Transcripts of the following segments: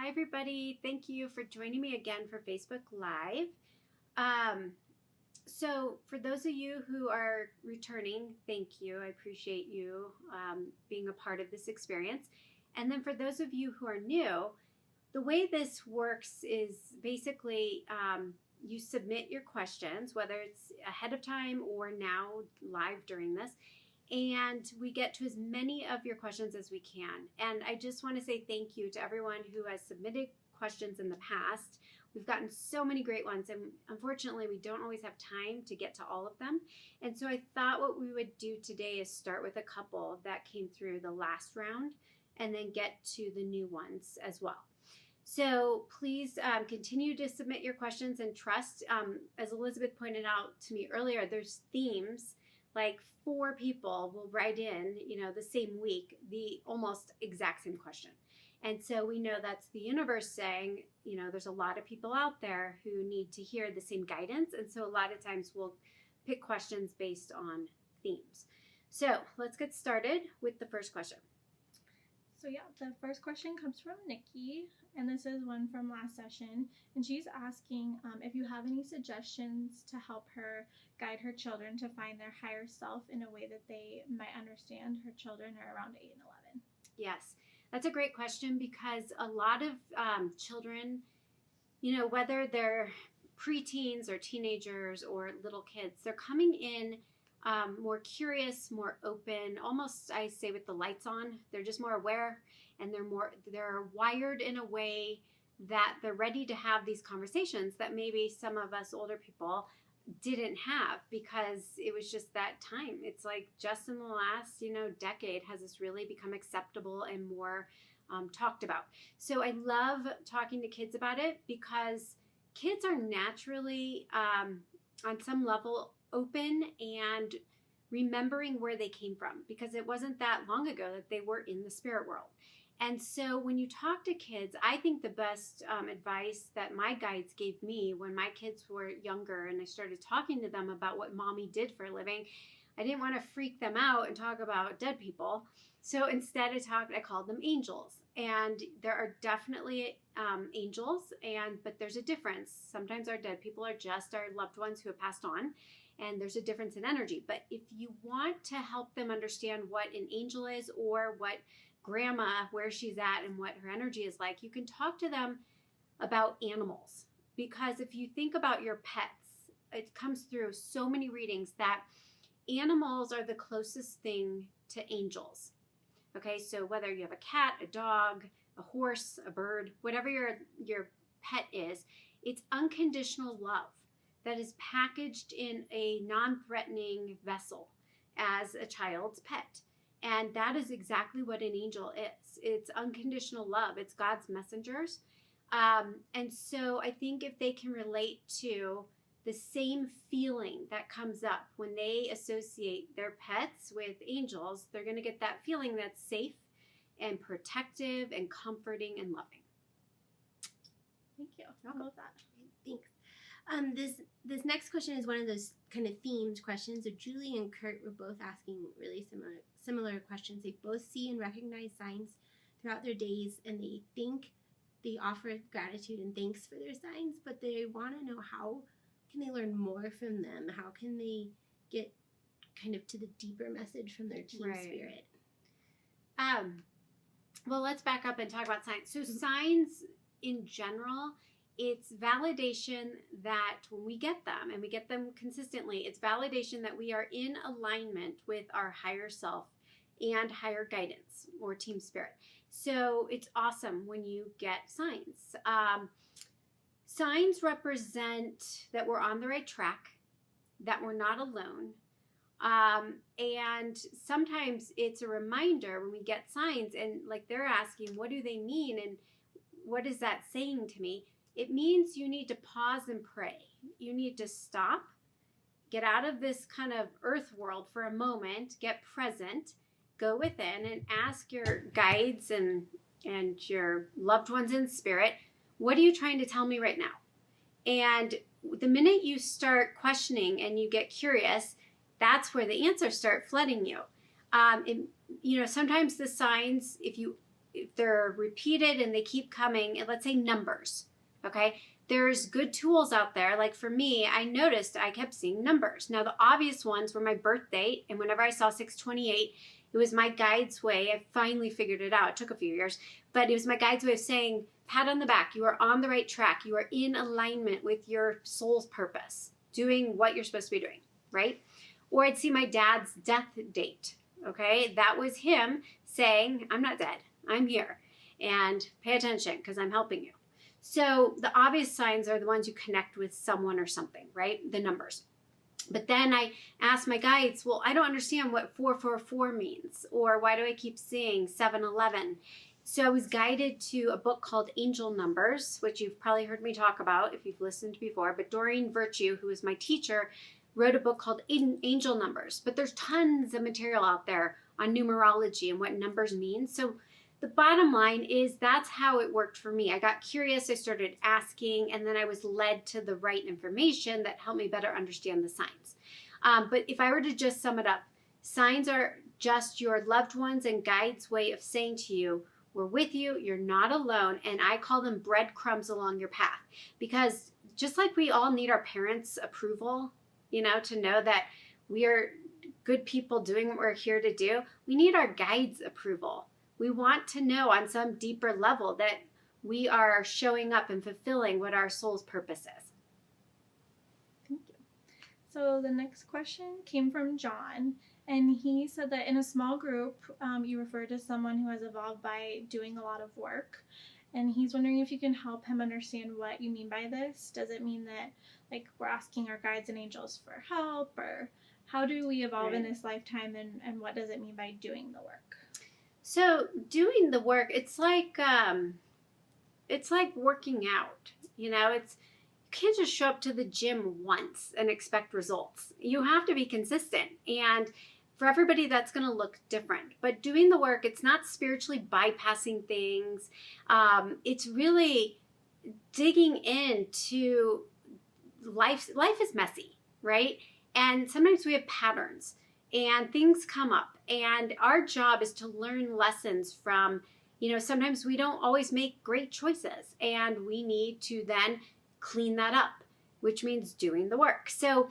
Hi, everybody. Thank you for joining me again for Facebook Live. So for those of you who are returning, thank you. I appreciate you being a part of this experience. And then for those of you who are new, the way this works is basically you submit your questions, whether it's ahead of time or now live during this, and we get to as many of your questions as we can. And I just want to say thank you to everyone who has submitted questions in the past. We've gotten so many great ones, and unfortunately we don't always have time to get to all of them. And so I thought what we would do today is start with a couple that came through the last round and then get to the new ones as well. So please continue to submit your questions and trust. As Elizabeth pointed out to me earlier, there's themes. Like 4 people will write in, the same week, the almost exact same question. And so we know that's the universe saying, there's a lot of people out there who need to hear the same guidance. And so a lot of times we'll pick questions based on themes. So let's get started with the first question. So the first question comes from Nikki, and this is one from last session, and she's asking if you have any suggestions to help her guide her children to find their higher self in a way that they might understand. Her children are around 8 and 11. Yes, that's a great question, because a lot of children, whether they're preteens or teenagers or little kids, they're coming in more curious, more open, almost, I say, with the lights on. They're just more aware, and they're wired in a way that they're ready to have these conversations that maybe some of us older people didn't have, because it was just that time. It's like just in the last, decade has this really become acceptable and more talked about. So I love talking to kids about it, because kids are naturally, on some level, open and remembering where they came from, because it wasn't that long ago that they were in the spirit world. And so when you talk to kids, I think the best advice that my guides gave me when my kids were younger and I started talking to them about what mommy did for a living, I didn't want to freak them out and talk about dead people. So instead I called them angels. And there are definitely angels, but there's a difference. Sometimes our dead people are just our loved ones who have passed on, and there's a difference in energy. But if you want to help them understand what an angel is, or what grandma, where she's at and what her energy is like, you can talk to them about animals. Because if you think about your pets, it comes through so many readings that animals are the closest thing to angels. Okay, so whether you have a cat, a dog, a horse, a bird, whatever your pet is, it's unconditional love that is packaged in a non-threatening vessel as a child's pet. And that is exactly what an angel is. It's unconditional love. It's God's messengers. And so I think if they can relate to the same feeling that comes up when they associate their pets with angels, they're going to get that feeling that's safe and protective and comforting and loving. Thank you. I love that. Thanks. This next question is one of those kind of themed questions. So Julie and Kurt were both asking really similar questions. They both see and recognize signs throughout their days, and they offer gratitude and thanks for their signs, but they want to know, how can they learn more from them? How can they get kind of to the deeper message from their team spirit? Well, let's back up and talk about signs. So signs in general, it's validation that when we get them, and we get them consistently, it's validation that we are in alignment with our higher self and higher guidance or team spirit. So it's awesome when you get signs. Signs represent that we're on the right track, that we're not alone. And sometimes it's a reminder when we get signs, and like they're asking, what do they mean? And what is that saying to me? It means you need to pause and pray. You need to stop, get out of this kind of earth world for a moment, get present, go within and ask your guides and your loved ones in spirit, what are you trying to tell me right now? And the minute you start questioning and you get curious, that's where the answers start flooding you. Sometimes the signs, if if they're repeated and they keep coming, and let's say numbers, okay? There's good tools out there. Like for me, I noticed I kept seeing numbers. Now, the obvious ones were my birth date, and whenever I saw 628, it was my guide's way. I finally figured it out. It took a few years, but it was my guide's way of saying, pat on the back, you are on the right track. You are in alignment with your soul's purpose, doing what you're supposed to be doing, right? Or I'd see my dad's death date, okay? That was him saying, I'm not dead, I'm here, and pay attention because I'm helping you. So the obvious signs are the ones you connect with someone or something, right? The numbers. But then I asked my guides, well, I don't understand what 444 means, or why do I keep seeing 711? So I was guided to a book called Angel Numbers, which you've probably heard me talk about if you've listened before. But Doreen Virtue, who was my teacher, wrote a book called Angel Numbers. But there's tons of material out there on numerology and what numbers mean. So the bottom line is that's how it worked for me. I got curious, I started asking, and then I was led to the right information that helped me better understand the signs. But if I were to just sum it up, signs are just your loved ones and guides' way of saying to you, we're with you, you're not alone, and I call them breadcrumbs along your path. Because just like we all need our parents' approval, to know that we are good people doing what we're here to do, we need our guides' approval. We want to know on some deeper level that we are showing up and fulfilling what our soul's purpose is. Thank you. So the next question came from John, and he said that in a small group, you refer to someone who has evolved by doing a lot of work. And he's wondering if you can help him understand what you mean by this. Does it mean that, like, we're asking our guides and angels for help, or how do we evolve in this lifetime, and what does it mean by doing the work? So doing the work, it's like working out. You can't just show up to the gym once and expect results. You have to be consistent, and for everybody that's going to look different. But doing the work, it's not spiritually bypassing things. It's really digging into life. Life is messy, right? And sometimes we have patterns and things come up, and our job is to learn lessons from, sometimes we don't always make great choices, and we need to then clean that up, which means doing the work. So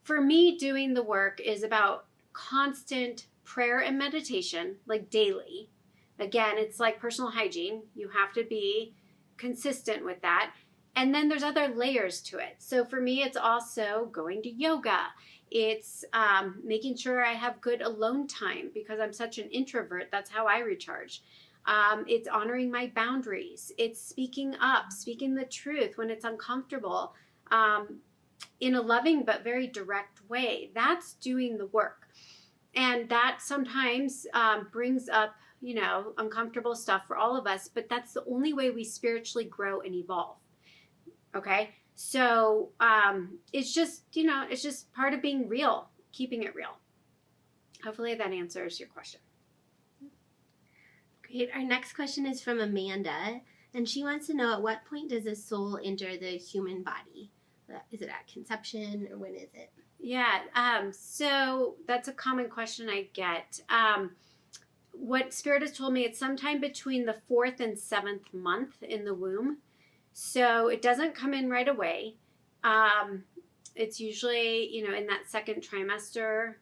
for me, doing the work is about constant prayer and meditation, like daily. Again, it's like personal hygiene. You have to be consistent with that. And then there's other layers to it. So for me, it's also going to yoga. It's making sure I have good alone time because I'm such an introvert. That's how I recharge. It's honoring my boundaries. It's speaking up, speaking the truth when it's uncomfortable, in a loving but very direct way. That's doing the work. And that sometimes brings up, uncomfortable stuff for all of us, but that's the only way we spiritually grow and evolve. Okay? So it's just, it's just part of being real, keeping it real. Hopefully that answers your question. Great. Our next question is from Amanda, and she wants to know, at what point does a soul enter the human body? Is it at conception, or when is it? Yeah, so that's a common question I get. What Spirit has told me, it's sometime between the 4th and 7th month in the womb. So it doesn't come in right away. It's usually, in that second trimester,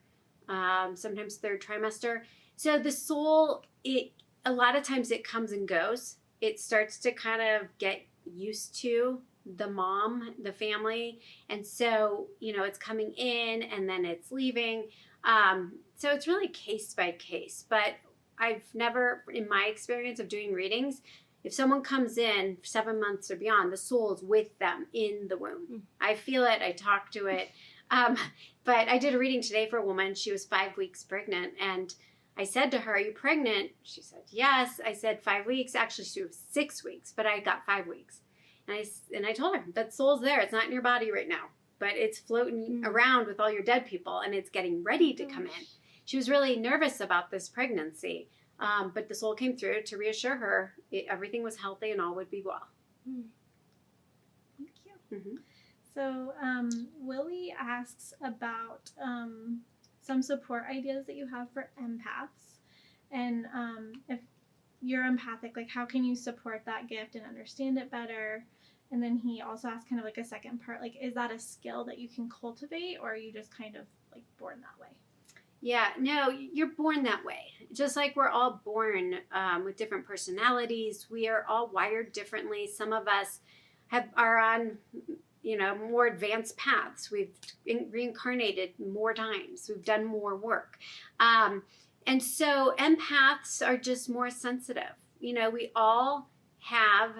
sometimes third trimester. So the soul, a lot of times it comes and goes. It starts to kind of get used to the mom, the family. And so, it's coming in and then it's leaving. So it's really case by case. But I've never, in my experience of doing readings, if someone comes in 7 months or beyond, the soul's with them in the womb. I feel it. I talk to it. But I did a reading today for a woman. She was 5 weeks pregnant. And I said to her, are you pregnant? She said, yes. I said 5 weeks. Actually, she was 6 weeks, but I got 5 weeks. And I told her, that soul's there. It's not in your body right now, but it's floating around with all your dead people, and it's getting ready to come in. She was really nervous about this pregnancy, but the soul came through to reassure her everything was healthy and all would be well. Thank you. Mm-hmm. So Willie asks about some support ideas that you have for empaths, and if you're empathic, like how can you support that gift and understand it better? And then he also asked kind of like a second part, like, is that a skill that you can cultivate, or are you just kind of like born that way? Yeah, no, you're born that way. Just like we're all born with different personalities, we are all wired differently. Some of us are on, more advanced paths. We've reincarnated more times. We've done more work. And so empaths are just more sensitive. We all have,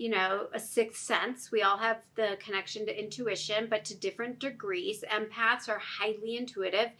a sixth sense. We all have the connection to intuition, but to different degrees. Empaths are highly intuitive.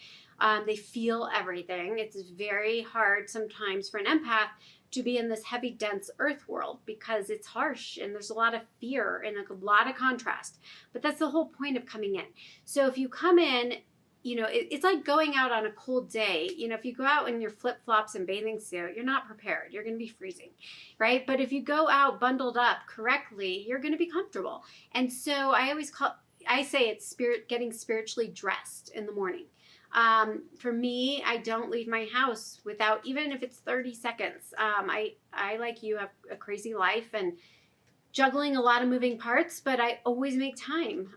They feel everything. It's very hard sometimes for an empath to be in this heavy, dense earth world because it's harsh and there's a lot of fear and a lot of contrast. But that's the whole point of coming in. So if you come in, it's like going out on a cold day. If you go out in your flip-flops and bathing suit, you're not prepared. You're going to be freezing, right? But if you go out bundled up correctly, you're going to be comfortable. And so I say it's getting spiritually dressed in the morning. For me, I don't leave my house without, even if it's 30 seconds. I like you have a crazy life and juggling a lot of moving parts, but I always make time.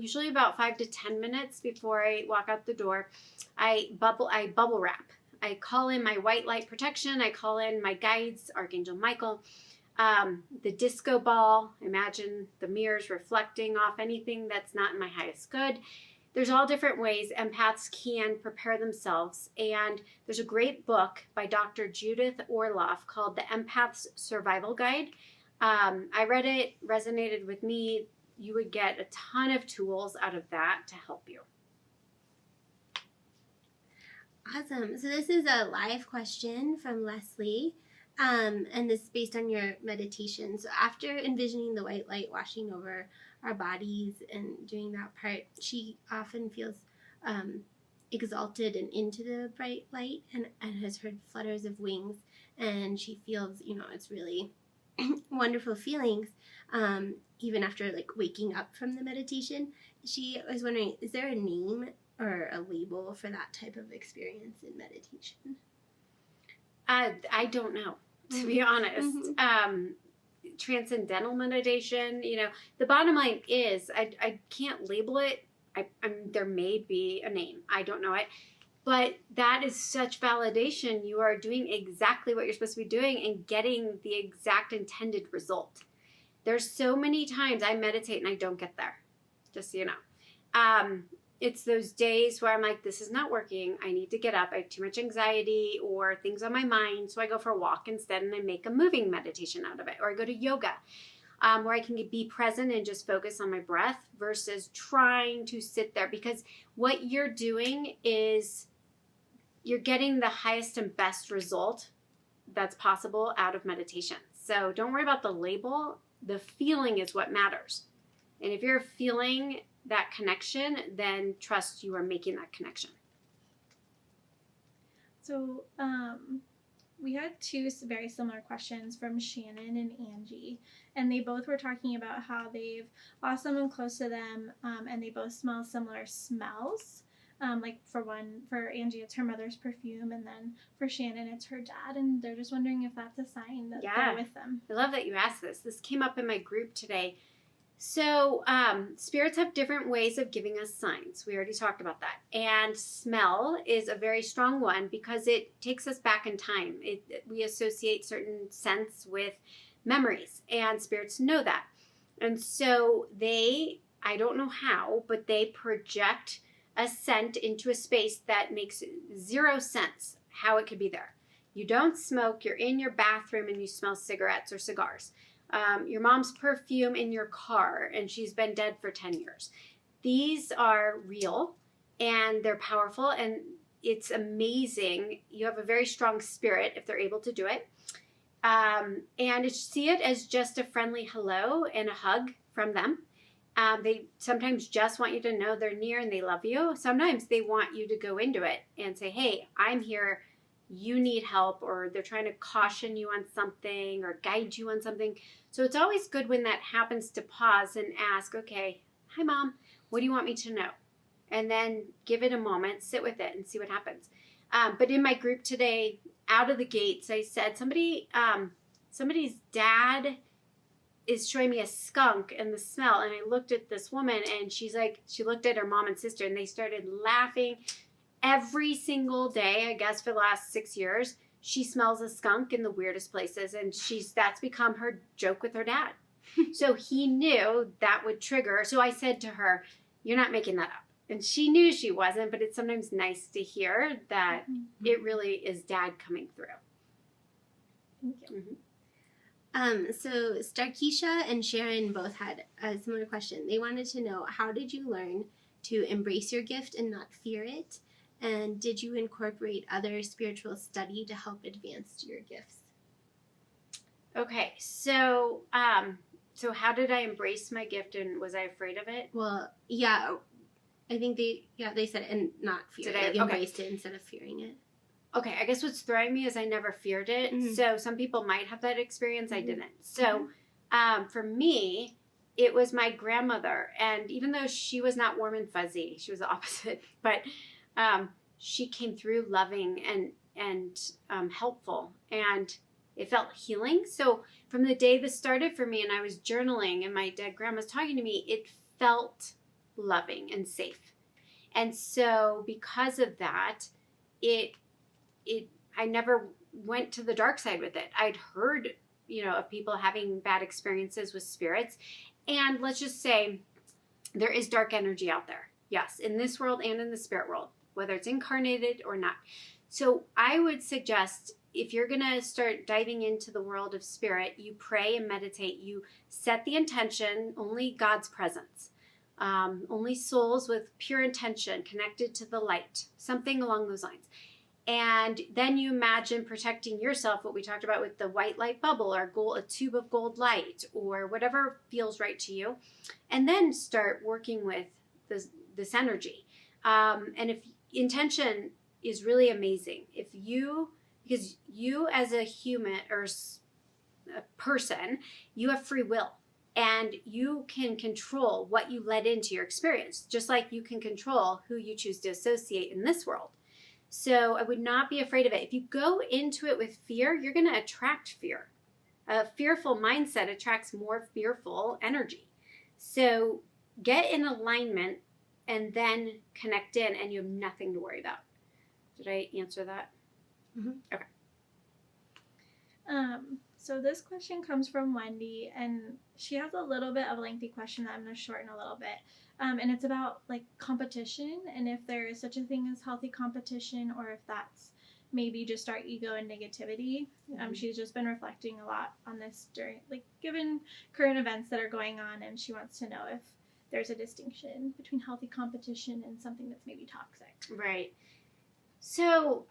Usually about 5 to 10 minutes before I walk out the door, I bubble wrap. I call in my white light protection. I call in my guides, Archangel Michael, the disco ball. Imagine the mirrors reflecting off anything that's not in my highest good. There's all different ways empaths can prepare themselves. And there's a great book by Dr. Judith Orloff called The Empath's Survival Guide. I read it, resonated with me. You would get a ton of tools out of that to help you. Awesome. So this is a live question from Leslie. And this is based on your meditation. So after envisioning the white light washing over our bodies and doing that part, she often feels exalted and into the bright light and has heard flutters of wings. And she feels, it's really wonderful feelings even after like waking up from the meditation. She was wondering, is there a name or a label for that type of experience in meditation? I don't know, to be honest. Transcendental meditation, the bottom line is I can't label it. There may be a name. I don't know it. But that is such validation. You are doing exactly what you're supposed to be doing and getting the exact intended result. There's so many times I meditate and I don't get there, just so you know. It's those days where I'm like, this is not working. I need to get up. I have too much anxiety or things on my mind. So I go for a walk instead and I make a moving meditation out of it. Or I go to yoga where I can be present and just focus on my breath versus trying to sit there. Because what you're doing is you're getting the highest and best result that's possible out of meditation. So don't worry about the label. The feeling is what matters. And if you're feeling that connection, then trust you are making that connection. So we had two very similar questions from Shannon and Angie, and they both were talking about how they've lost someone close to them, and they both smell similar smells. Like for Angie, it's her mother's perfume, and then for Shannon, it's her dad, and they're just wondering if that's a sign that they're with them. I love that you asked this. This came up in my group today. So spirits have different ways of giving us signs. We already talked about that. And smell is a very strong one because it takes us back in time. We associate certain scents with memories, and spirits know that. And so I don't know how, but they project a scent into a space that makes zero sense how it could be there. You don't smoke, you're in your bathroom and you smell cigarettes or cigars. Your mom's perfume in your car and she's been dead for 10 years. These are real and they're powerful and it's amazing. You have a very strong spirit if they're able to do it. And see it as just a friendly hello and a hug from them. They sometimes just want you to know they're near and they love you. Sometimes they want you to go into it and say, hey, I'm here. You need help, or they're trying to caution you on something or guide you on something. So it's always good when that happens to pause and ask, okay, hi mom, what do you want me to know? And then give it a moment, sit with it and see what happens. But in my group today, out of the gates, I said, somebody's dad is showing me a skunk and the smell. And I looked at this woman and she looked at her mom and sister and they started laughing every single day, I guess, for the last 6 years. She smells a skunk in the weirdest places, and that's become her joke with her dad. So he knew that would trigger. So I said to her, "You're not making that up." And she knew she wasn't, but it's sometimes nice to hear that it really is dad coming through. Thank you. So Starkeisha and Sharon both had a similar question. They wanted to know, how did you learn to embrace your gift and not fear it? And did you incorporate other spiritual study to help advance your gifts? Okay, so how did I embrace my gift, and was I afraid of it? Well, yeah, I think they said, and not fear it. Embraced it instead of fearing it. Okay, I guess what's throwing me is I never feared it. Mm-hmm. So some people might have that experience. Mm-hmm. I didn't. So for me, it was my grandmother, and even though she was not warm and fuzzy, she was the opposite, but she came through loving and helpful, and it felt healing. So from the day this started for me, and I was journaling, and my dead grandma was talking to me, it felt loving and safe. And so because of that, I never went to the dark side with it. I'd heard, of people having bad experiences with spirits, and let's just say there is dark energy out there. Yes, in this world and in the spirit world, whether it's incarnated or not. So I would suggest, if you're going to start diving into the world of spirit, you pray and meditate. You set the intention, only God's presence, only souls with pure intention connected to the light, something along those lines. And then you imagine protecting yourself, what we talked about with the white light bubble or a tube of gold light or whatever feels right to you. And then start working with this energy. And if intention is really amazing, because you as a human or a person, you have free will, and you can control what you let into your experience, just like you can control who you choose to associate in this world. So I would not be afraid of it. If you go into it with fear, you're going to attract fear. A fearful mindset attracts more fearful energy. So get in alignment and then connect in, and you have nothing to worry about. Did I answer that? Mm-hmm. Okay. So this question comes from Wendy, and she has a little bit of a lengthy question that I'm going to shorten a little bit. And it's about competition, and if there is such a thing as healthy competition, or if that's maybe just our ego and negativity. She's just been reflecting a lot on this during, given current events that are going on, and she wants to know if there's a distinction between healthy competition and something that's maybe toxic. Right. So,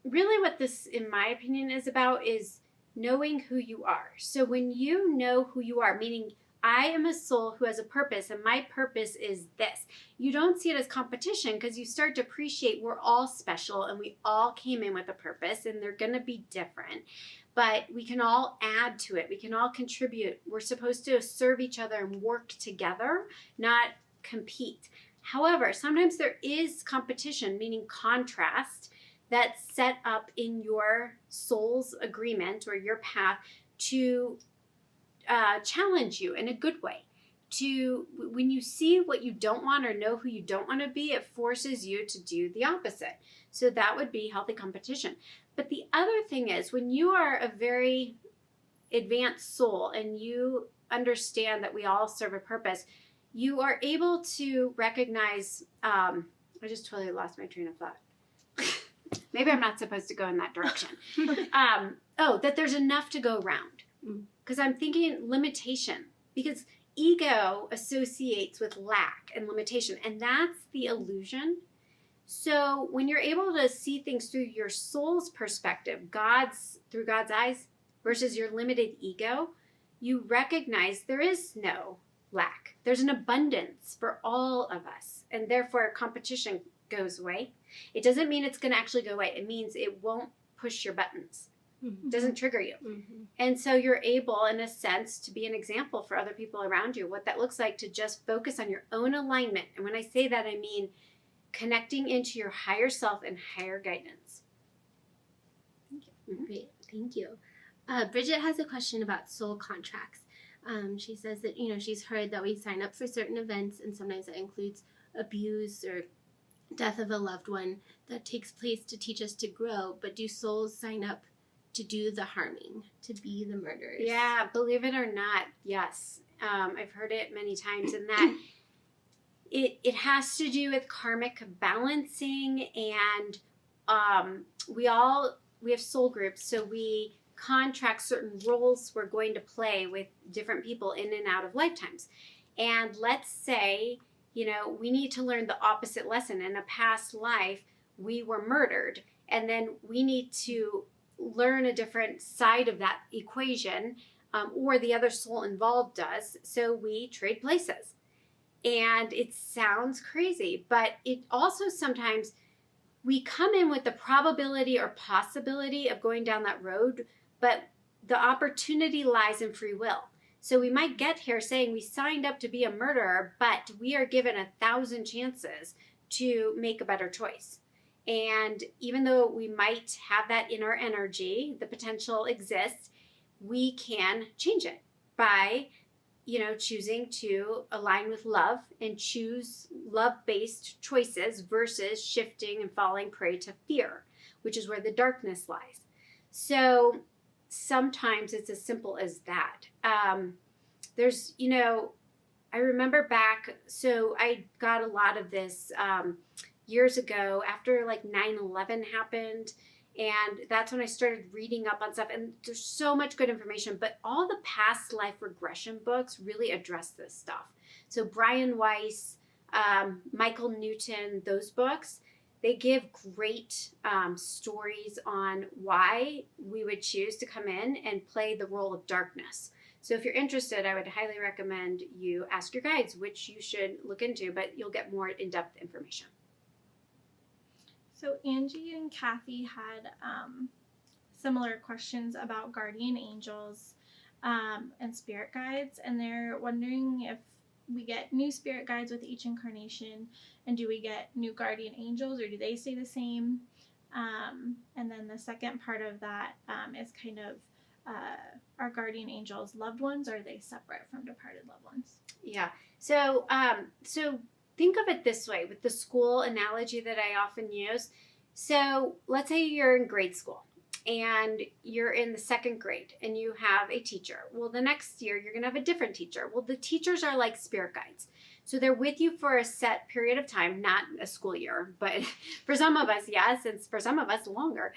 really what this, in my opinion, is about is knowing who you are. So when you know who you are, meaning I am a soul who has a purpose, and my purpose is this. You don't see it as competition, because you start to appreciate we're all special and we all came in with a purpose, and they're going to be different. But we can all add to it. We can all contribute. We're supposed to serve each other and work together, not compete. However, sometimes there is competition, meaning contrast, that's set up in your soul's agreement or your path to challenge you in a good way. When you see what you don't want or know who you don't want to be, it forces you to do the opposite. So that would be healthy competition. But the other thing is, when you are a very advanced soul and you understand that we all serve a purpose, you are able to recognize, I just totally lost my train of thought. Maybe I'm not supposed to go in that direction. That there's enough to go around. Because I'm thinking limitation, because ego associates with lack and limitation, and that's the illusion. So when you're able to see things through your soul's perspective, through God's eyes versus your limited ego, you recognize there is no lack. There's an abundance for all of us, and therefore competition goes away. It doesn't mean it's going to actually go away. It means it won't push your buttons. It doesn't trigger you. And so you're able, in a sense, to be an example for other people around you, what that looks like to just focus on your own alignment. And when I say that, I mean connecting into your higher self and higher guidance. Great, thank you. Bridget has a question about soul contracts. She says that, she's heard that we sign up for certain events, and sometimes that includes abuse or death of a loved one that takes place to teach us to grow. But do souls sign up to do the harming, to be the murderers? Yeah, believe it or not, yes. I've heard it many times, and that it has to do with karmic balancing, and we have soul groups, so we contract certain roles we're going to play with different people in and out of lifetimes. And let's say, we need to learn the opposite lesson. In a past life, we were murdered, and then we need to learn a different side of that equation, or the other soul involved does, so we trade places. And it sounds crazy, but it also sometimes we come in with the probability or possibility of going down that road, but the opportunity lies in free will. So we might get here saying we signed up to be a murderer, but we are given 1,000 chances to make a better choice. And even though we might have that in our energy, the potential exists, we can change it by, choosing to align with love and choose love-based choices versus shifting and falling prey to fear, which is where the darkness lies. So sometimes it's as simple as that. There's, I remember back, so I got a lot of this years ago after like 9/11 happened. And that's when I started reading up on stuff. And there's so much good information, but all the past life regression books really address this stuff. So Brian Weiss, Michael Newton, those books, they give great stories on why we would choose to come in and play the role of darkness. So if you're interested, I would highly recommend you ask your guides, which you should look into, but you'll get more in-depth information. So Angie and Kathy had similar questions about guardian angels and spirit guides, and they're wondering if we get new spirit guides with each incarnation, and do we get new guardian angels, or do they stay the same? And then the second part of that is kind of are guardian angels loved ones, or are they separate from departed loved ones? Yeah. So think of it this way with the school analogy that I often use. So let's say you're in grade school and you're in the 2nd grade and you have a teacher. Well, the next year you're going to have a different teacher. Well, the teachers are like spirit guides. So they're with you for a set period of time, not a school year, but for some of us, yes, and for some of us longer.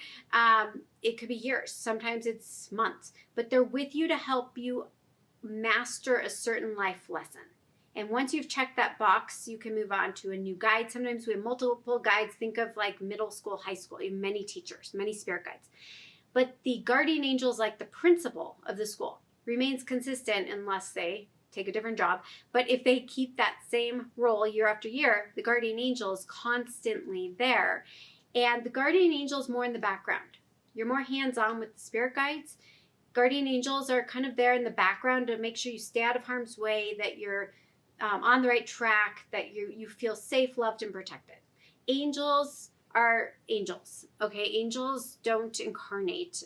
It could be years. Sometimes it's months, but they're with you to help you master a certain life lesson. And once you've checked that box, you can move on to a new guide. Sometimes we have multiple guides. Think of like middle school, high school. You have many teachers, many spirit guides. But the guardian angels, like the principal of the school, remains consistent unless they take a different job. But if they keep that same role year after year, the guardian angel is constantly there. And the guardian angel is more in the background. You're more hands-on with the spirit guides. Guardian angels are kind of there in the background to make sure you stay out of harm's way, that you're on the right track, that you feel safe, loved, and protected. Angels are angels, okay? Angels don't incarnate.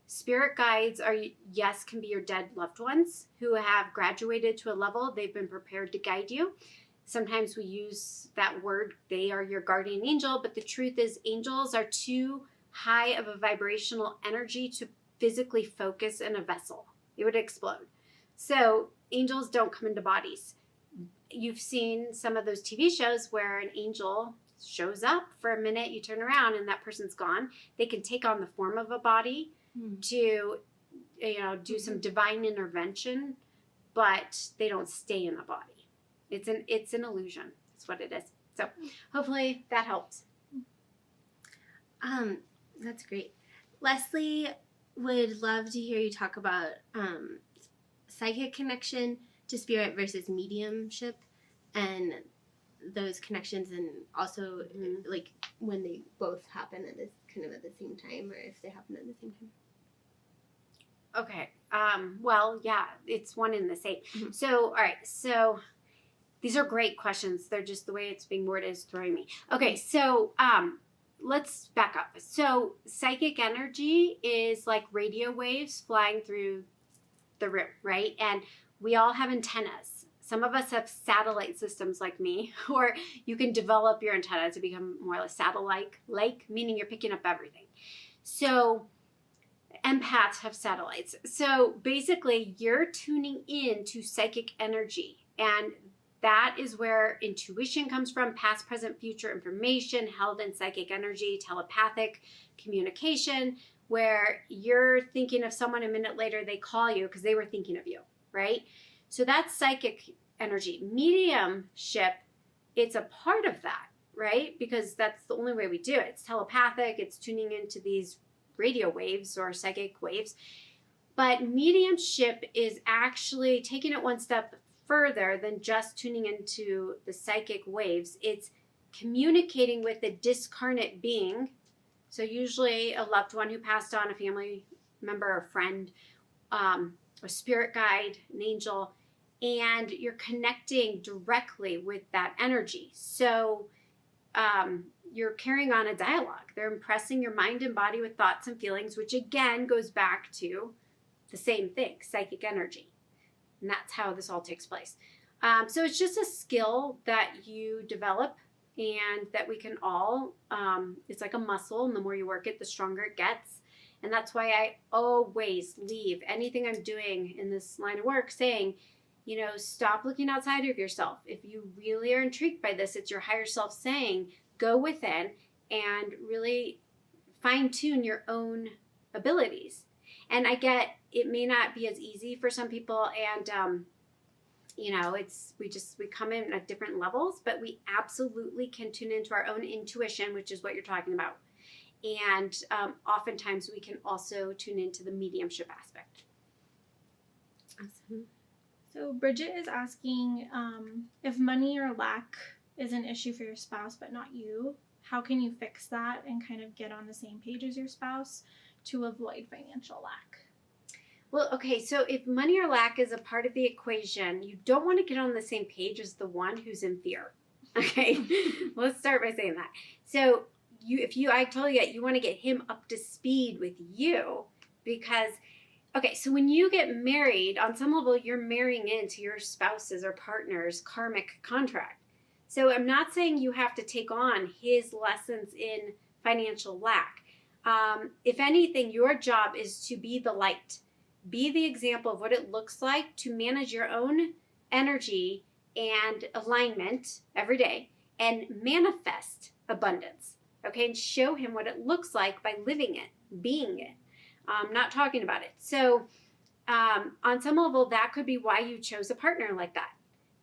Spirit guides are, yes, can be your dead loved ones who have graduated to a level. They've been prepared to guide you. Sometimes we use that word, they are your guardian angel, but the truth is angels are too high of a vibrational energy to physically focus in a vessel. It would explode. So angels don't come into bodies. You've seen some of those TV shows where an angel shows up for a minute, you turn around and that person's gone. They can take on the form of a body to, do some divine intervention, but they don't stay in the body. It's an illusion. That's what it is. So hopefully that helps. That's great. Leslie would love to hear you talk about psychic connection to spirit versus mediumship, and those connections, and also like when they both happen at this kind of at the same time, or if they happen at the same time. Okay. Well, yeah, it's one and the same. Mm-hmm. So, all right. So these are great questions. They're just the way it's being worded is throwing me. Okay. So, let's back up. So psychic energy is like radio waves flying through the room, right? And we all have antennas. Some of us have satellite systems like me, or you can develop your antenna to become more or less satellite-like, meaning you're picking up everything. So empaths have satellites. So basically you're tuning in to psychic energy, and that is where intuition comes from, past, present, future information held in psychic energy, telepathic communication, where you're thinking of someone a minute later, they call you because they were thinking of you, right? So that's psychic energy. Mediumship, it's a part of that, right? Because that's the only way we do it. It's telepathic, it's tuning into these radio waves or psychic waves. But mediumship is actually taking it one step further than just tuning into the psychic waves. It's communicating with a discarnate being. So usually a loved one who passed on, a family member, a friend, a spirit guide, an angel, and you're connecting directly with that energy. So you're carrying on a dialogue. They're impressing your mind and body with thoughts and feelings, which again goes back to the same thing, psychic energy. And that's how this all takes place. So it's just a skill that you develop and that we can all, it's like a muscle, and the more you work it, the stronger it gets. And that's why I always leave anything I'm doing in this line of work saying, you know, stop looking outside of yourself. If you really are intrigued by this, it's your higher self saying, go within and really fine tune your own abilities. And I get it may not be as easy for some people, and you know, we come in at different levels, but we absolutely can tune into our own intuition, which is what you're talking about. And oftentimes we can also tune into the mediumship aspect. Awesome. So Bridget is asking if money or lack is an issue for your spouse but not you, how can you fix that and kind of get on the same page as your spouse to avoid financial lack? Well, okay, so if money or lack is a part of the equation, you don't want to get on the same page as the one who's in fear. Okay, let's start by saying that. So I totally get you want to get him up to speed with you, because okay, so when you get married, on some level, you're marrying into your spouse's or partner's karmic contract. So I'm not saying you have to take on his lessons in financial lack. If anything, your job is to be the light, be the example of what it looks like to manage your own energy and alignment every day and manifest abundance, okay? And show him what it looks like by living it, being it. Not talking about it. So on some level, that could be why you chose a partner like that,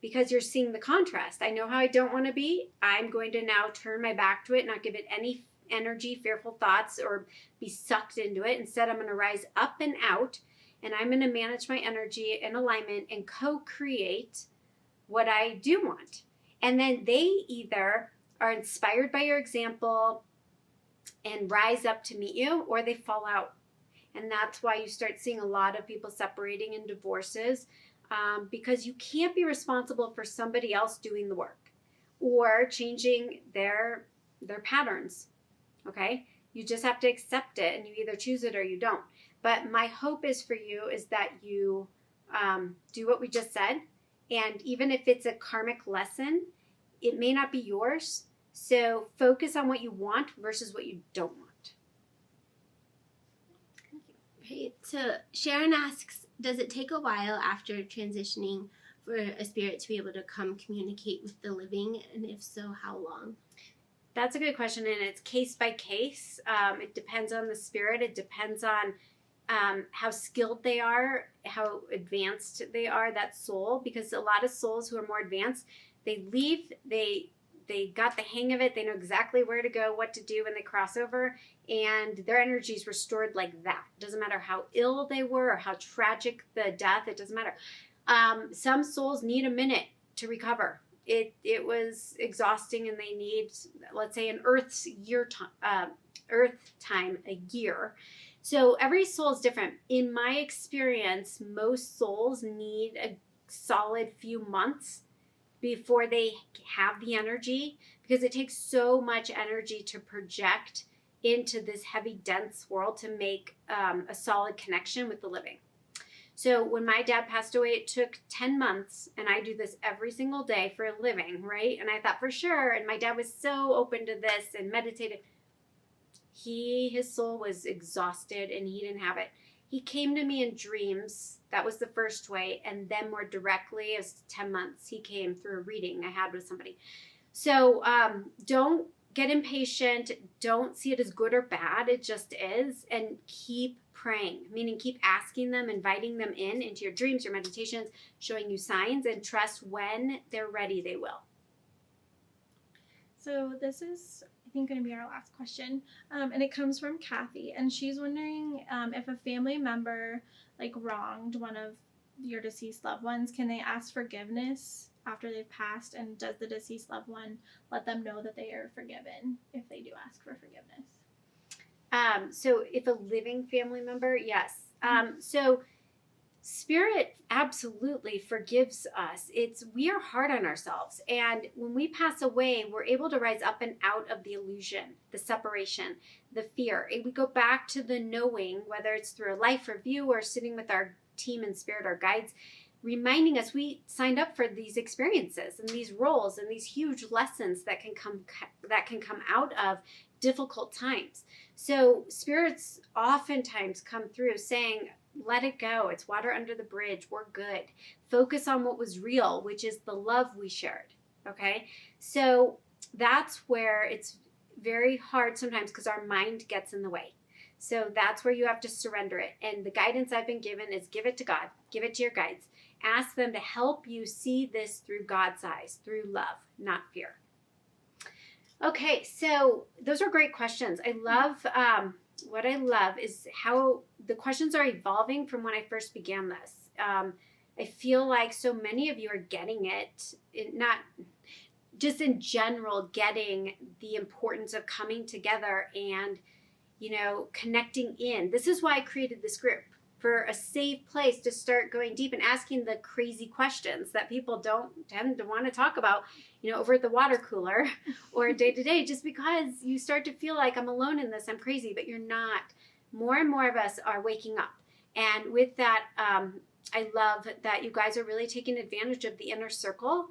because you're seeing the contrast. I know how I don't want to be. I'm going to now turn my back to it, not give it any energy, fearful thoughts, or be sucked into it. Instead, I'm going to rise up and out, and I'm going to manage my energy in alignment and co-create what I do want. And then they either are inspired by your example and rise up to meet you, or they fall out. And that's why you start seeing a lot of people separating in divorces, because you can't be responsible for somebody else doing the work or changing their patterns, okay? You just have to accept it, and you either choose it or you don't. But my hope is for you is that you do what we just said, and even if it's a karmic lesson, it may not be yours. So focus on what you want versus what you don't want. Okay, so Sharon asks, does it take a while after transitioning for a spirit to be able to come communicate with the living? And if so, how long? That's a good question, and it's case by case. It depends on the spirit. It depends on how skilled they are, how advanced they are, that soul, because a lot of souls who are more advanced, they leave, they got the hang of it. They know exactly where to go, what to do when they cross over, and their energy is restored like that. It doesn't matter how ill they were or how tragic the death, it doesn't matter. Some souls need a minute to recover. It was exhausting, and they need, let's say, an Earth time, a year. So every soul is different. In my experience, most souls need a solid few months before they have the energy, because it takes so much energy to project into this heavy, dense world to make a solid connection with the living. So when my dad passed away, it took 10 months, and I do this every single day for a living, right? And I thought for sure, and my dad was so open to this and meditative. His soul was exhausted and he didn't have it. He came to me in dreams. That was the first way. And then more directly, as 10 months, he came through a reading I had with somebody. So don't get impatient. Don't see it as good or bad. It just is. And keep praying, meaning keep asking them, inviting them into your dreams, your meditations, showing you signs, and trust when they're ready, they will. So this is, I think, going to be our last question. And it comes from Kathy. And she's wondering if a family member wronged one of your deceased loved ones, can they ask forgiveness after they've passed? And does the deceased loved one let them know that they are forgiven if they do ask for forgiveness? So if a living family member, yes. So Spirit absolutely forgives us. We are hard on ourselves. And when we pass away, we're able to rise up and out of the illusion, the separation, the fear. And we go back to the knowing, whether it's through a life review or sitting with our team in Spirit, our guides, reminding us we signed up for these experiences and these roles and these huge lessons that can come out of difficult times. So spirits oftentimes come through saying, let it go. It's water under the bridge. We're good. Focus on what was real, which is the love we shared. Okay? So that's where it's very hard sometimes because our mind gets in the way. So that's where you have to surrender it. And the guidance I've been given is give it to God. Give it to your guides. Ask them to help you see this through God's eyes, through love, not fear. Okay, so those are great questions. I love, what I love is how the questions are evolving from when I first began this. I feel like so many of you are getting it, not just in general, getting the importance of coming together and, connecting in. This is why I created this group, for a safe place to start going deep and asking the crazy questions that people don't tend to want to talk about, over at the water cooler or day to day, just because you start to feel like I'm alone in this, I'm crazy, but you're not. More and more of us are waking up. And with that, I love that you guys are really taking advantage of the inner circle,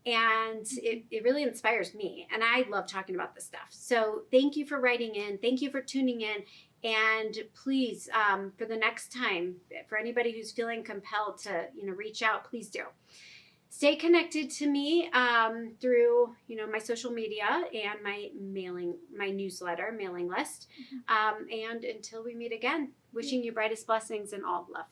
and it really inspires me. And I love talking about this stuff. So thank you for writing in. Thank you for tuning in. And please, for the next time, for anybody who's feeling compelled to, reach out, please do. Stay connected to me through, my social media and my newsletter, mailing list. And until we meet again, wishing you brightest blessings and all love.